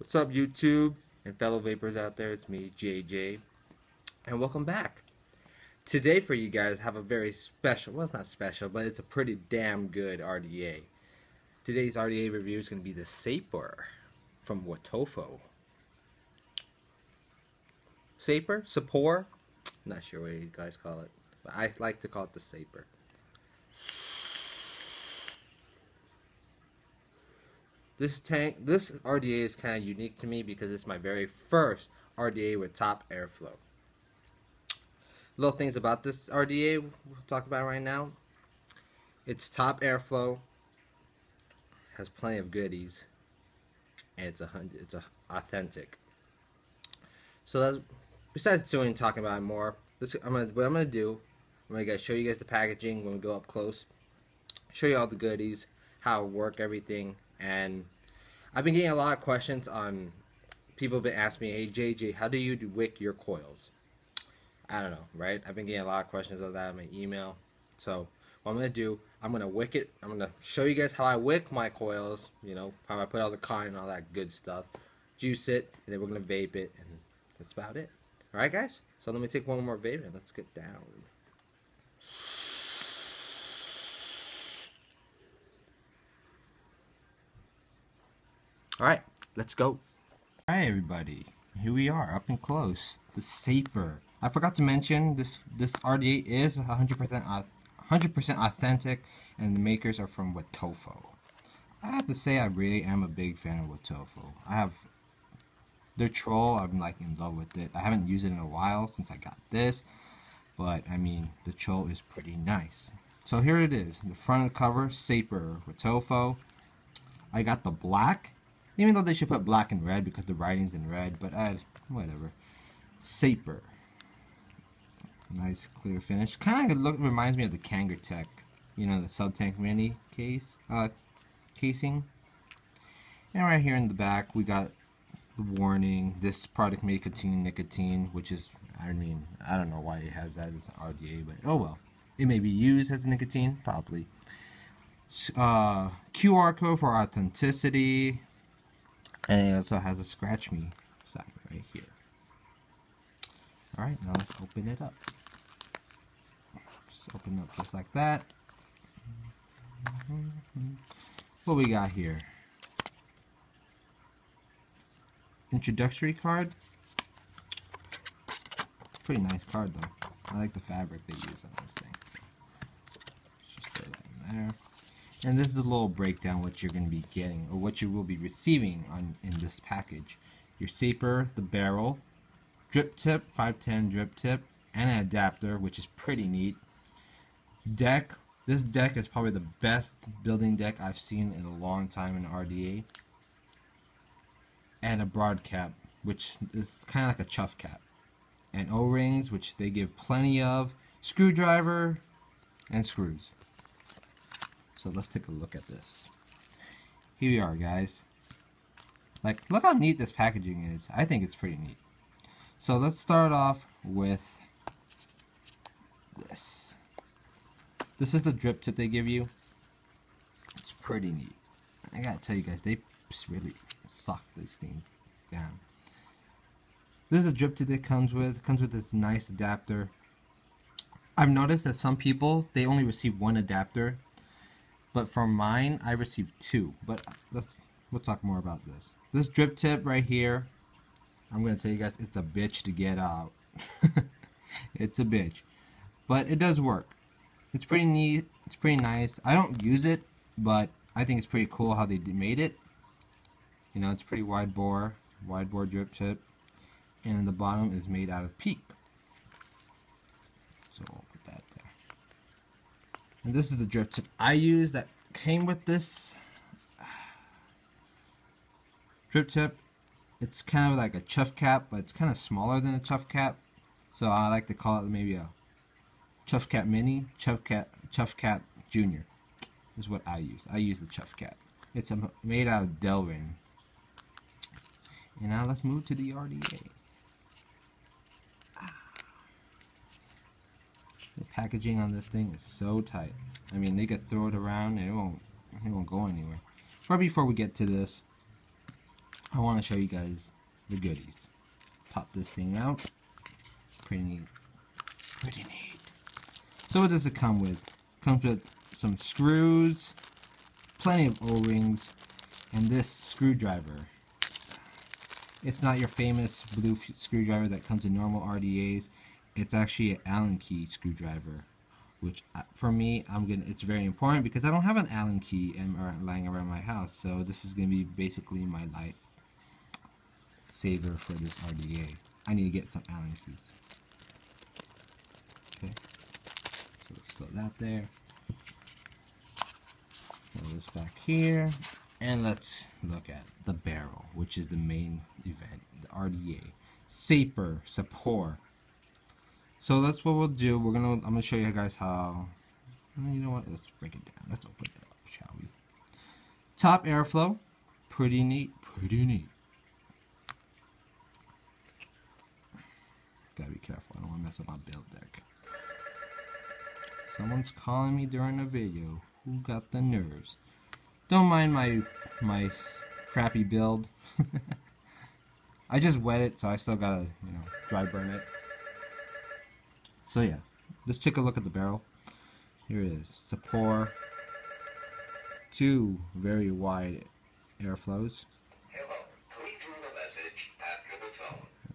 What's up, YouTube and fellow vapors out there? It's me, JJ, and welcome back. Today, for you guys, I have a very special, well, it's not special, but it's a pretty damn good RDA. Today's RDA review is going to be the Sapor from Wotofo. Sapor? Not sure what you guys call it, but I like to call it the Sapor. This RDA is kind of unique to me because it's my very first RDA with top airflow. Little things about this RDA we'll talk about right now. It's top airflow, has plenty of goodies, and it's authentic. So that's, besides talking about it more, what I'm gonna do, I'm gonna show you guys the packaging when we go up close, show you all the goodies, how it works, everything. And I've been getting a lot of questions on, people have been asking me, hey JJ, how do you wick your coils? I don't know, right? I've been getting a lot of questions on that in my email. So what I'm going to do, I'm going to wick it. I'm going to show you guys how I wick my coils, you know, how I put all the cotton and all that good stuff. Juice it, and then we're going to vape it, and that's about it. Alright guys, so let me take one more vape and let's get down. Alright, let's go. Alright everybody, here we are, up and close. The Sapor. I forgot to mention, this RDA is 100% authentic, and the makers are from Wotofo. I have to say I really am a big fan of Wotofo. I have their troll, I'm like in love with it. I haven't used it in a while since I got this, but I mean, the troll is pretty nice. So here it is, the front of the cover, Sapor Wotofo. I got the black, even though they should put black and red because the writing's in red, but whatever. Sapor. Nice clear finish. Kind of reminds me of the Kanger Tech, you know, the Sub-Tank Mini casing. And right here in the back, we got the warning. This product may contain nicotine, which is, I mean, I don't know why it has that as an RDA, but oh well. It may be used as nicotine, probably. QR code for authenticity. And it also has a scratch me sign right here. Alright, now let's open it up. Just open up just like that. What we got here? Introductory card. Pretty nice card though. I like the fabric they use on this thing. Just throw that in there. And this is a little breakdown what you're going to be getting, or what you will be receiving in this package. Your Sapor, the barrel, drip tip, 510 drip tip, and an adapter, which is pretty neat. Deck. This deck is probably the best building deck I've seen in a long time in RDA. And a broadcap, which is kind of like a chuff cap. And O-rings, which they give plenty of. Screwdriver, and screws. So let's take a look at this. Here we are, guys. Like, look how neat this packaging is. I think it's pretty neat. So let's start off with this. This is the drip tip they give you. It's pretty neat. I gotta tell you guys, they really suck these things down. This is a drip tip that comes with. It comes with this nice adapter. I've noticed that some people, they only receive one adapter. But for mine, I received two. But we'll talk more about this. This drip tip right here, I'm going to tell you guys, it's a bitch to get out. It's a bitch. But it does work. It's pretty neat. It's pretty nice. I don't use it, but I think it's pretty cool how they made it. You know, it's pretty wide bore drip tip. And the bottom is made out of PEEK. So we'll put that there. And this is the drip tip I use that came with this drip tip. It's kind of like a chuff cap, but it's kind of smaller than a chuff cap. So I like to call it maybe a chuff cap mini, chuff cap junior is what I use. I use the chuff cap. It's made out of Delrin. And now let's move to the RDA. The packaging on this thing is so tight. I mean, they could throw it around and it won't go anywhere. But before we get to this, I want to show you guys the goodies. Pop this thing out. Pretty neat. Pretty neat. So what does it come with? It comes with some screws, plenty of O-rings, and this screwdriver. It's not your famous blue screwdriver that comes in normal RDAs. It's actually an Allen key screwdriver, which for me, it's very important because I don't have an Allen key lying around my house. So this is gonna be basically my life saver for this RDA. I need to get some Allen keys. Okay, so let's throw that there. Throw this back here, and let's look at the barrel, which is the main event, the RDA, Sapor. So that's what we'll do. I'm gonna show you guys how. You know what? Let's break it down. Let's open it up, shall we? Top airflow, pretty neat, pretty neat. Gotta be careful. I don't want to mess up my build deck. Someone's calling me during the video. Who got the nerves? Don't mind my crappy build. I just wet it, so I still gotta dry burn it. So yeah, let's take a look at the barrel. Here it is. Sapor. 2 very wide airflows.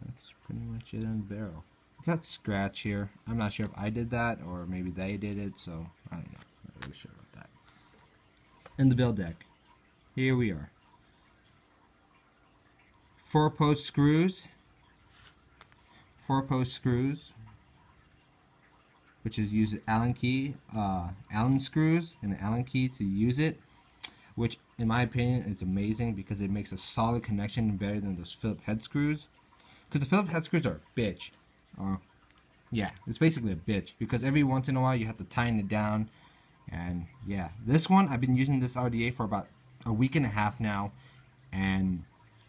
That's pretty much it on the barrel. Got scratch here. I'm not sure if I did that or maybe they did it, so I don't know. I'm not really sure about that. And the build deck. Here we are. 4-post screws. 4-post screws, which is use Allen key, Allen screws and an Allen key to use it, which in my opinion is amazing because it makes a solid connection better than those Phillips head screws. Because the Phillips head screws are a bitch. Yeah, it's basically a bitch because every once in a while you have to tighten it down. And yeah, this one, I've been using this RDA for about a week and a half now, and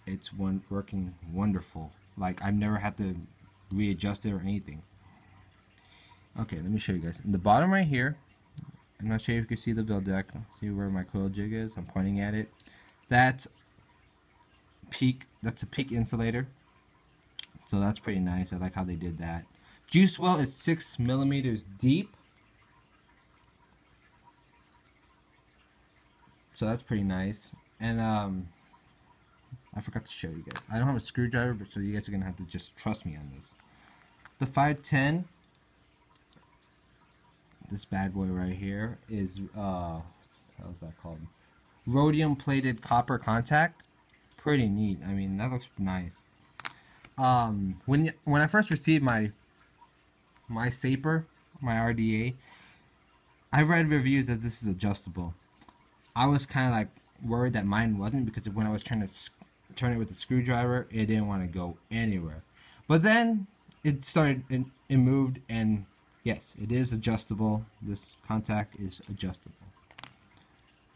it's working wonderful. Like, I've never had to readjust it or anything. Okay, let me show you guys. In the bottom right here, I'm not sure if you can see the build deck. See where my coil jig is? I'm pointing at it. That's a peak insulator. So that's pretty nice. I like how they did that. Juice well is 6 millimeters deep. So that's pretty nice. And I forgot to show you guys. I don't have a screwdriver, but so you guys are gonna have to just trust me on this. The 510. This bad boy right here is how's that called? Rhodium plated copper contact. Pretty neat. I mean, that looks nice. When I first received my Sapor, my RDA, I read reviews that this is adjustable. I was kind of like worried that mine wasn't, because when I was trying to turn it with the screwdriver, it didn't want to go anywhere. But then it started, it moved, and yes, it is adjustable. This contact is adjustable.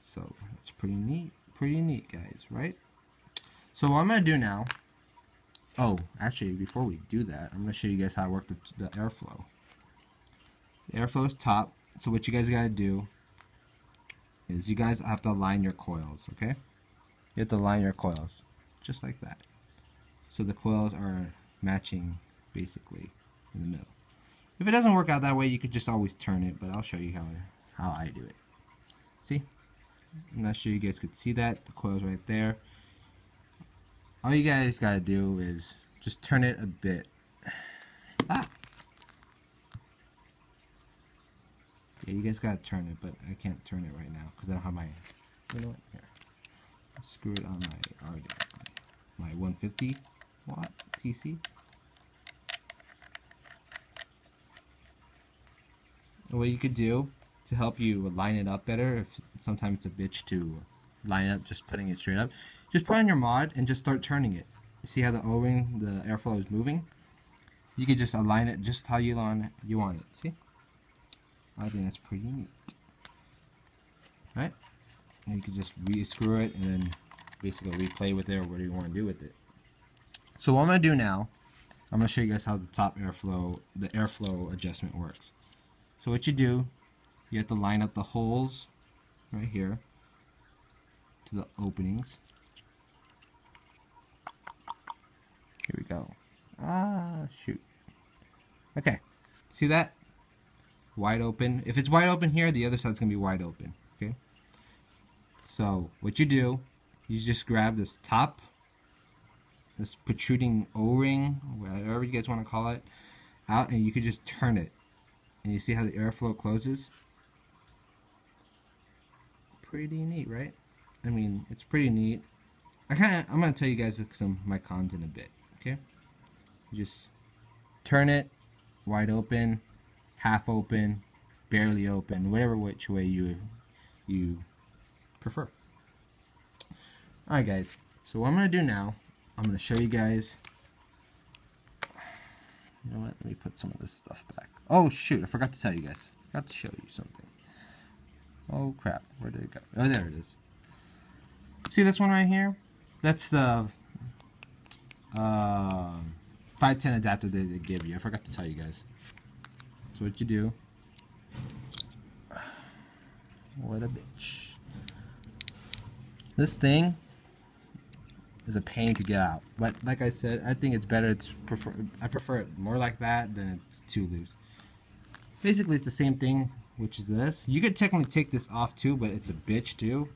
So that's pretty neat, guys, right? So what I'm gonna do now. Oh, actually, before we do that, I'm gonna show you guys how I work the airflow. The airflow is top. So what you guys gotta do is you guys have to align your coils, okay? You have to align your coils, just like that. So the coils are matching, basically, in the middle. If it doesn't work out that way, you could just always turn it, but I'll show you how I do it. See? I'm not sure you guys could see that. The coil's right there. All you guys gotta do is just turn it a bit. Ah! Yeah, you guys gotta turn it, but I can't turn it right now because I don't have my. You know what? Here, let's screw it on my RDA, my 150 watt TC. And what you could do to help you line it up better, if sometimes it's a bitch to line up just putting it straight up, just put on your mod and just start turning it. See how the O-ring, the airflow is moving? You could just align it just how you want it. See? I think that's pretty neat. Right? And you can just re-screw it and then basically replay with it or whatever you want to do with it. So what I'm going to do now, I'm going to show you guys how the top airflow, the airflow adjustment works. So what you do, you have to line up the holes right here to the openings. Here we go. Ah, shoot. Okay. See that? Wide open. If it's wide open here, the other side's going to be wide open. Okay? So, what you do, you just grab this top, this protruding O-ring, whatever you guys want to call it, out, and you could just turn it. And you see how the airflow closes? Pretty neat, right? I mean, it's pretty neat. I'm going to tell you guys some of my cons in a bit. Okay? You just turn it, wide open, half open, barely open, whatever which way you prefer. Alright guys, so what I'm going to do now, I'm going to show you guys, you know what, let me put some of this stuff back. Oh shoot, I forgot to tell you guys, I forgot to show you something. Oh crap, where did it go? Oh, there it is. See this one right here? That's the 510 adapter that they give you. I forgot to tell you guys. So what you do, what a bitch. This thing is a pain to get out, but like I said, I think it's better. I prefer it more like that than it's too loose. Basically, it's the same thing, which is this. You could technically take this off too, but it's a bitch too.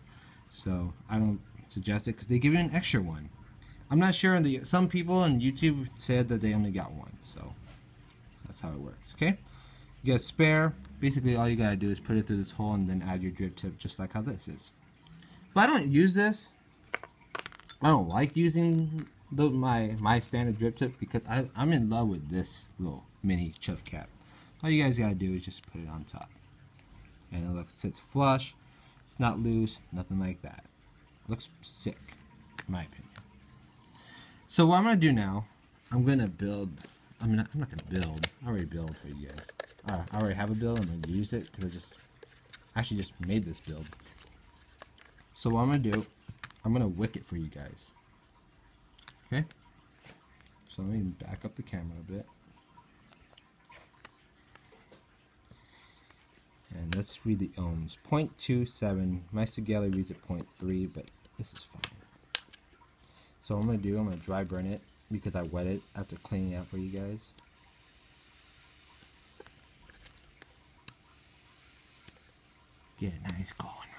So I don't suggest it because they give you an extra one. I'm not sure. Some people on YouTube said that they only got one, so that's how it works. Okay, you get a spare. Basically, all you gotta do is put it through this hole and then add your drip tip, just like how this is. But I don't use this. I don't like using my standard drip tip because I'm in love with this little mini chuff cap. All you guys gotta do is just put it on top, and it sits flush. It's not loose, nothing like that. It looks sick, in my opinion. So what I'm gonna do now, I'm gonna build. I'm not gonna build. I already build for you guys. I already have a build. I'm gonna use it because I actually just made this build. So what I'm gonna do, I'm gonna wick it for you guys. Okay. So let me back up the camera a bit. And let's read the ohms. 0.27. My Sigeli reads at 0.3, but this is fine. So what I'm gonna dry burn it because I wet it after cleaning it out for you guys. Get a nice golden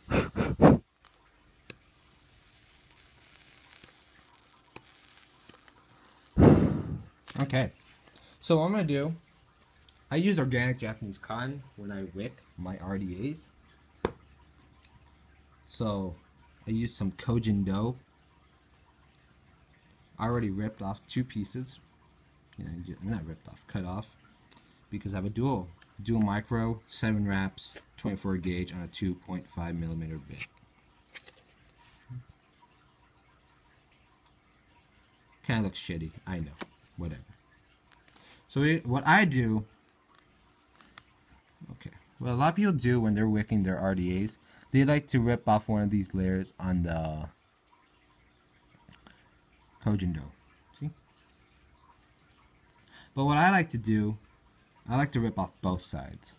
red. Okay, so what I'm gonna do, I use organic Japanese cotton when I wick my RDAs. So I use some Kojin dough. I already ripped off 2 pieces. Not ripped off, cut off, because I have a dual micro 7 wraps 24 gauge on a 2.5mm bit. Kind of looks shitty, I know, whatever. So what I do, okay, what a lot of people do when they're wicking their RDAs, they like to rip off one of these layers on the Kojin dough. See? But what I like to do, I like to rip off both sides.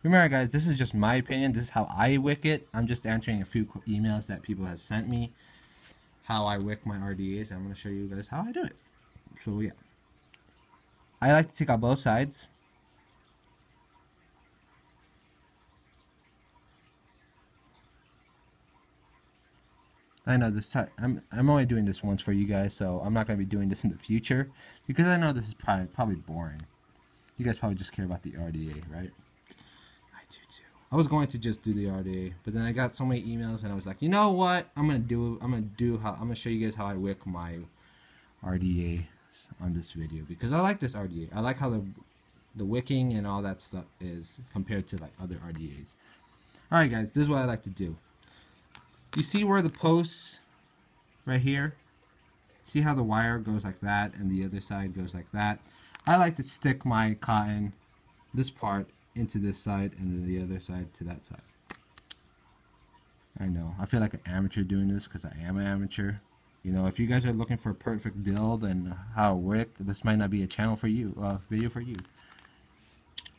Remember guys, this is just my opinion. This is how I wick it. I'm just answering a few emails that people have sent me. How I wick my RDAs. I'm going to show you guys how I do it. So yeah. I like to take out both sides. I know this time I'm only doing this once for you guys, so I'm not going to be doing this in the future because I know this is probably boring. You guys probably just care about the RDA, right? I do too. I was going to just do the RDA, but then I got so many emails and I was like, you know what? I'm gonna show you guys how I wick my RDA on this video because I like this RDA. I like how the wicking and all that stuff is compared to like other RDAs. All right, guys, this is what I like to do. You see where the posts right here? See how the wire goes like that and the other side goes like that? I like to stick my cotton, this part, into this side and then the other side to that side. I know, I feel like an amateur doing this because I am an amateur. You know, if you guys are looking for a perfect build and how it works, this might not be a channel for you, video for you.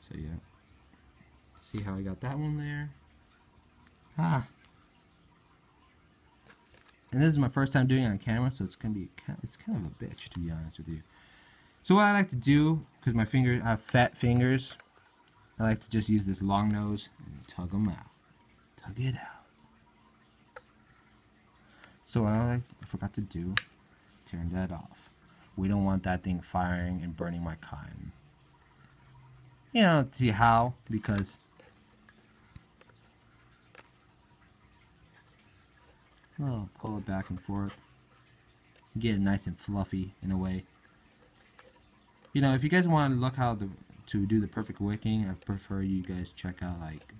So yeah, see how I got that one there? And this is my first time doing it on camera, so it's kind of a bitch, to be honest with you. So what I like to do, because my fingers, I have fat fingers, I like to just use this long nose and tug them out. Tug it out. So what I forgot to do, turn that off. We don't want that thing firing and burning my cotton. You know, see how? Because oh, pull it back and forth. Get it nice and fluffy in a way. You know, if you guys want to look how to do the perfect wicking, I prefer you guys check out like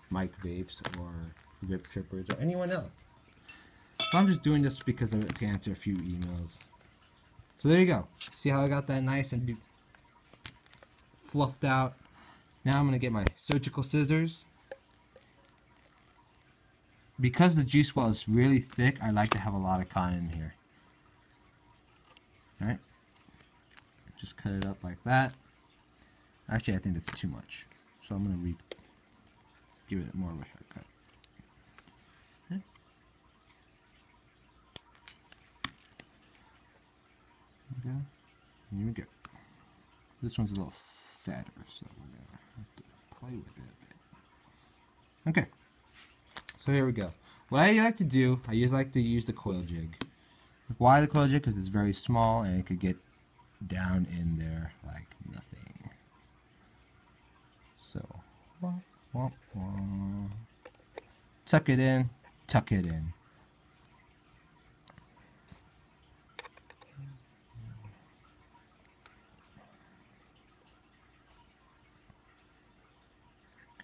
Mike Vapes or Vip Trippers or anyone else. So I'm just doing this because to answer a few emails. So there you go. See how I got that nice and fluffed out. Now I'm going to get my surgical scissors. Because the juice well is really thick, I like to have a lot of cotton in here. Alright. Just cut it up like that. Actually, I think that's too much. So I'm going to give it more of a haircut. Okay. Okay. Here we go. This one's a little fatter, so we're going to have to play with it a bit. Okay. So here we go. What I like to do, I like to use the coil jig. Why the coil jig? Because it's very small and it could get down in there like nothing. So, tuck it in, tuck it in.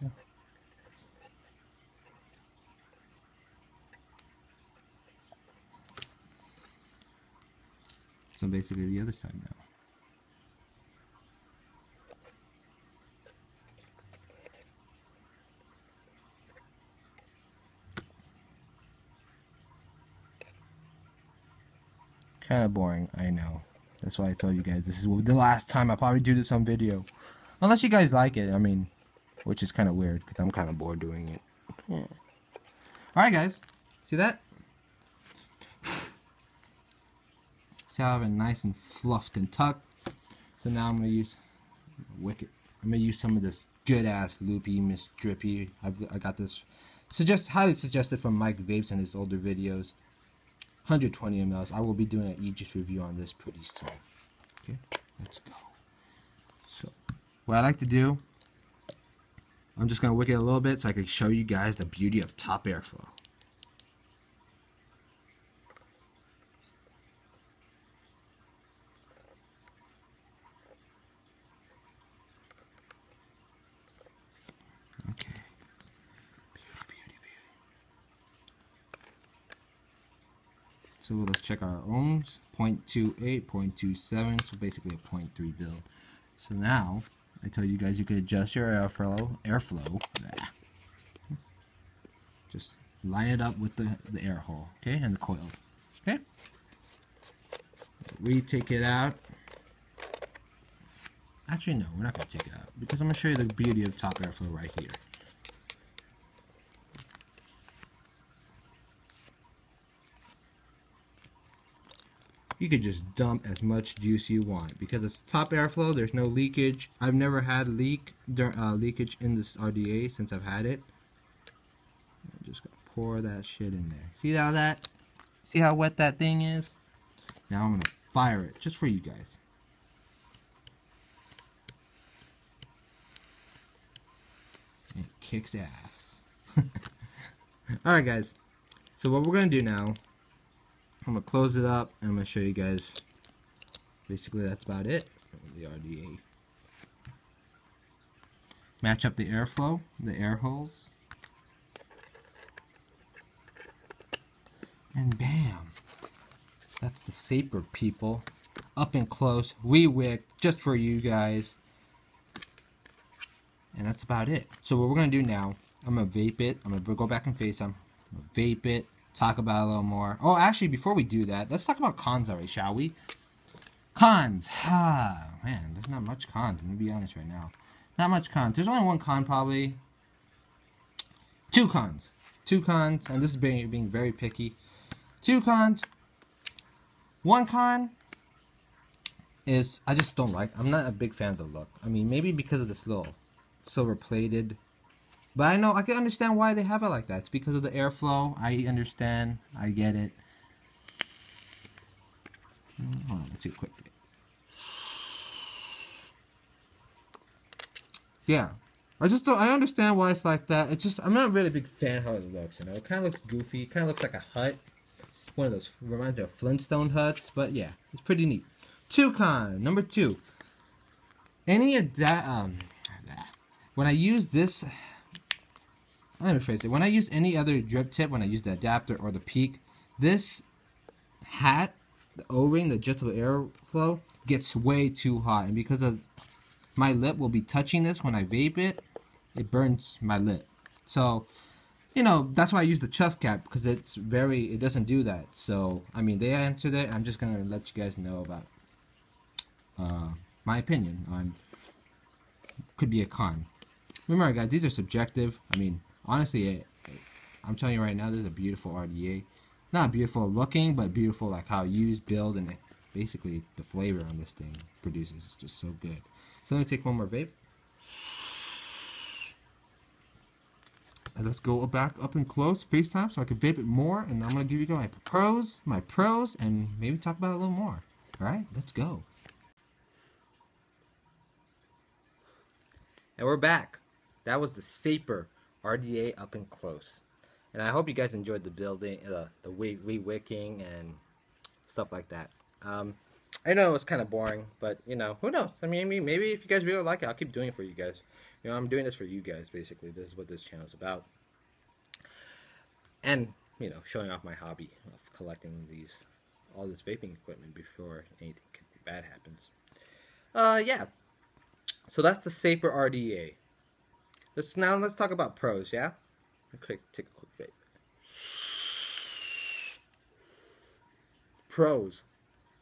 Okay. So basically the other side now. Kind of boring, I know. That's why I told you guys this is the last time I probably do this on video. Unless you guys like it, I mean, which is kind of weird because I'm kind of bored doing it. Yeah. Alright guys, see that? See how I have it nice and fluffed and tucked. So now I'm going to use Wicked. I'm going to use some of this good ass loopy Miss Drippy. I got this highly suggested from Mike Vapes in his older videos. 120 mLs. I will be doing an Aegis review on this pretty soon. Okay, let's go. So, what I like to do, I'm just going to wick it a little bit so I can show you guys the beauty of top airflow. Okay. So let's check our ohms, 0.28, 0.27, so basically a 0.3 build. So now, I told you guys you could adjust your airflow. Just line it up with the air hole, okay, and the coil, okay? We take it out. Actually, no, we're not going to take it out, because I'm going to show you the beauty of top airflow right here. You could just dump as much juice you want because it's top airflow. There's no leakage. I've never had leakage in this RDA since I've had it. I'm just gonna pour that shit in there. See how wet that thing is? Now I'm gonna fire it just for you guys. It kicks ass. Alright guys, so what we're gonna do now, I'm going to close it up and I'm going to show you guys, basically that's about it, the RDA. Match up the airflow, the air holes, and bam, that's the Sapor, people, up and close, wick, just for you guys, and that's about it. So what we're going to do now, I'm going to vape it, I'm going to go back and face them, vape it, talk about it a little more. Oh, actually, before we do that, let's talk about cons already, shall we? Cons. Man, there's not much cons. I'm going to be honest right now. Not much cons. There's only one con, probably. Two cons. And this is being very picky. Two cons. One con is I just don't like. I'm not a big fan of the look. I mean, maybe because of this little silver plated. But I can understand why they have it like that. It's because of the airflow. I understand. I get it. Hold on, let's do a quick bit. Yeah. I understand why it's like that. It's just, I'm not really a big fan of how it looks, you know. It kind of looks goofy. It kind of looks like a hut. One of those, reminds me of Flintstone huts. But yeah, it's pretty neat. Number two. Any of that, when I use this, let me rephrase it. When I use any other drip tip, when I use the adapter or the peak, this hat, the O-ring, the adjustable airflow, gets way too hot. And because of my lip will be touching this when I vape it, it burns my lip. So, you know, that's why I use the chuff cap, because it doesn't do that. So, I mean, they answered it. I'm just going to let you guys know about my opinion on could be a con. Remember, guys, these are subjective. I mean, honestly, I'm telling you right now, this is a beautiful RDA. Not beautiful looking, but beautiful like how used, build, and basically the flavor on this thing produces is just so good. So let me take one more vape. And let's go back up and close, FaceTime, so I can vape it more. And I'm going to give you guys my pros, and maybe talk about it a little more. Alright, let's go. And we're back. That was the Sapor RDA up and close. And I hope you guys enjoyed the building, the re-wicking and stuff like that. I know it was kind of boring, but you know, who knows? I mean, maybe if you guys really like it, I'll keep doing it for you guys. You know, I'm doing this for you guys, basically. This is what this channel is about. And, you know, showing off my hobby of collecting all this vaping equipment before anything bad happens. Yeah. So that's the Sapor RDA. Now let's talk about pros, yeah? Take a quick vape. Pros.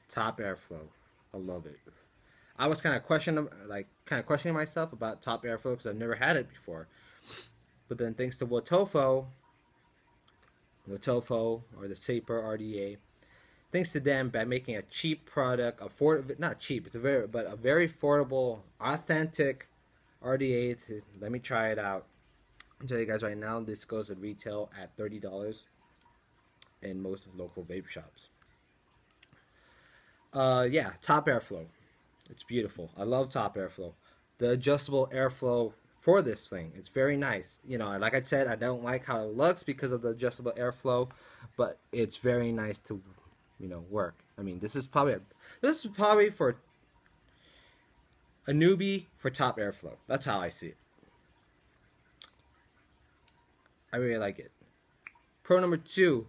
Top airflow. I love it. I was kind of questioning myself about top airflow because I've never had it before. But then thanks to Wotofo or the Sapor RDA, thanks to them, by making a cheap product, not cheap, a very affordable, authentic RDA. Let me try it out. I'll tell you guys right now, this goes at retail at $30 in most local vape shops. Yeah, top airflow. It's beautiful. I love top airflow. The adjustable airflow for this thing, it's very nice. You know, like I said, I don't like how it looks because of the adjustable airflow, but it's very nice to, you know, work. I mean, this is probably for a newbie for top airflow. That's how I see it. I really like it. Pro number two,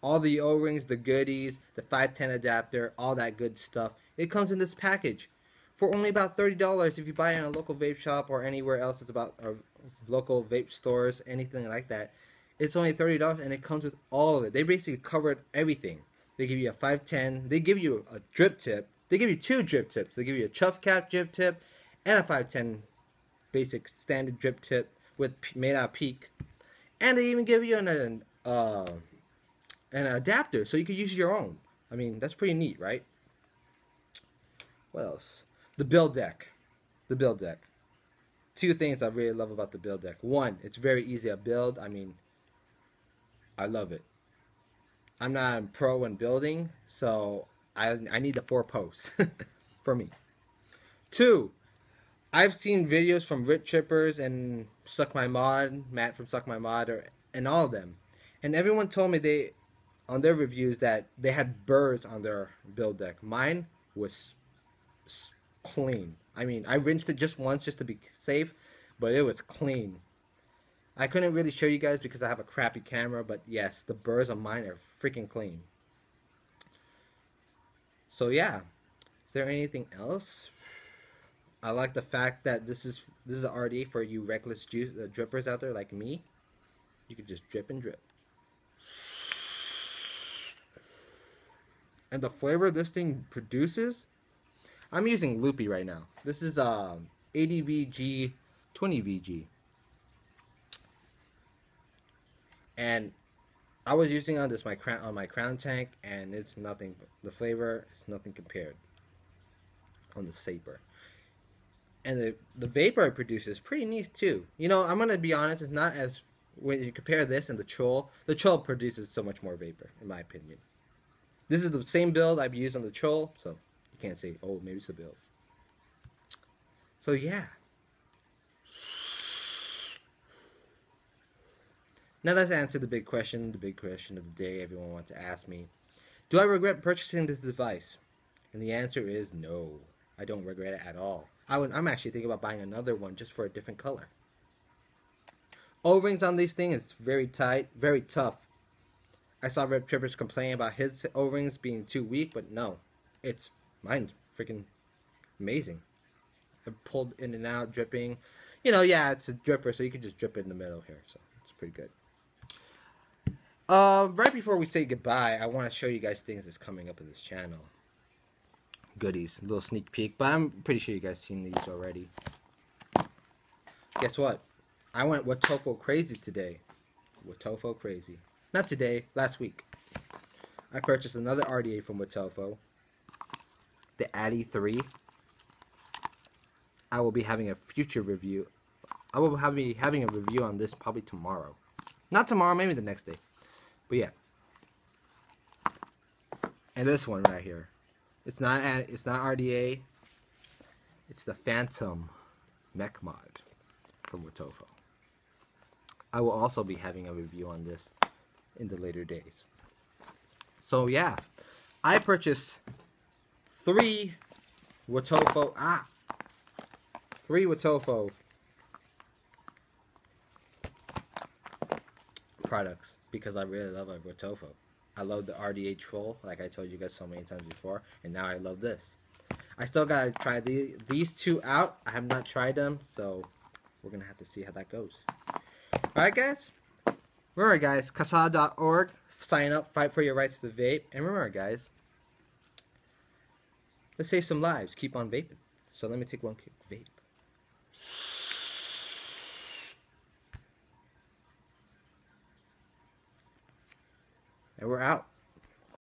all the O-rings, the goodies, the 510 adapter, all that good stuff. It comes in this package for only about $30 if you buy it in a local vape shop or anywhere else. It's about local vape stores, anything like that. It's only $30 and it comes with all of it. They basically covered everything. They give you a 510. They give you a drip tip. They give you two drip tips. They give you a chuff cap drip tip and a 510 basic standard drip tip made out of peak. And they even give you an adapter so you can use your own. I mean, that's pretty neat, right? What else? The build deck. The build deck. Two things I really love about the build deck. One, it's very easy to build. I mean, I love it. I'm not a pro in building, so I need the 4 posts for me. Two, I've seen videos from Rich Trippers and Suck My Mod, Matt from Suck My Mod, and all of them. And everyone told me on their reviews that they had burrs on their build deck. Mine was clean. I mean, I rinsed it just once just to be safe, but it was clean. I couldn't really show you guys because I have a crappy camera, but yes, the burrs on mine are freaking clean. So yeah, is there anything else? I like the fact that this is an RDA for you reckless drippers out there like me. You can just drip and drip. And the flavor this thing produces, I'm using Loopy right now. This is 80VG, 20VG. And I was using on my crown tank, and it's nothing. The flavor is nothing compared on the Sapor. And the vapor it produces is pretty neat too. You know, I'm gonna be honest. It's not as when you compare this and the Troll. The Troll produces so much more vapor, in my opinion. This is the same build I've used on the Troll, so you can't say, oh, maybe it's the build. So yeah. Now let's answer the big question of the day everyone wants to ask me. Do I regret purchasing this device? And the answer is no. I don't regret it at all. I'm actually thinking about buying another one just for a different color. O-rings on these things is very tight, very tough. I saw Red Trippers complain about his O-rings being too weak, but no. Mine's freaking amazing. I pulled in and out, dripping. You know, yeah, it's a dripper, so you can just drip it in the middle here, so it's pretty good. Right before we say goodbye, I want to show you guys things that's coming up in this channel. Goodies, a little sneak peek, but I'm pretty sure you guys seen these already. Guess what? I went Wotofo crazy today. Wotofo crazy. Not today, last week. I purchased another RDA from Wotofo, the Addy 3. I will be having a future review. I will be having a review on this probably tomorrow. Not tomorrow, maybe the next day. But yeah. And this one right here. It's not RDA. It's the Phantom Mech Mod from Wotofo. I will also be having a review on this in the later days. So yeah, I purchased 3 Wotofo products because I really love a Wotofo. I love the RDA Troll, like I told you guys so many times before, and now I love this. I still gotta try these two out. I have not tried them, so we're gonna have to see how that goes. Alright guys, remember guys, kasada.org, sign up, fight for your rights to vape, and remember guys, let's save some lives, keep on vaping. So let me take one quick vape.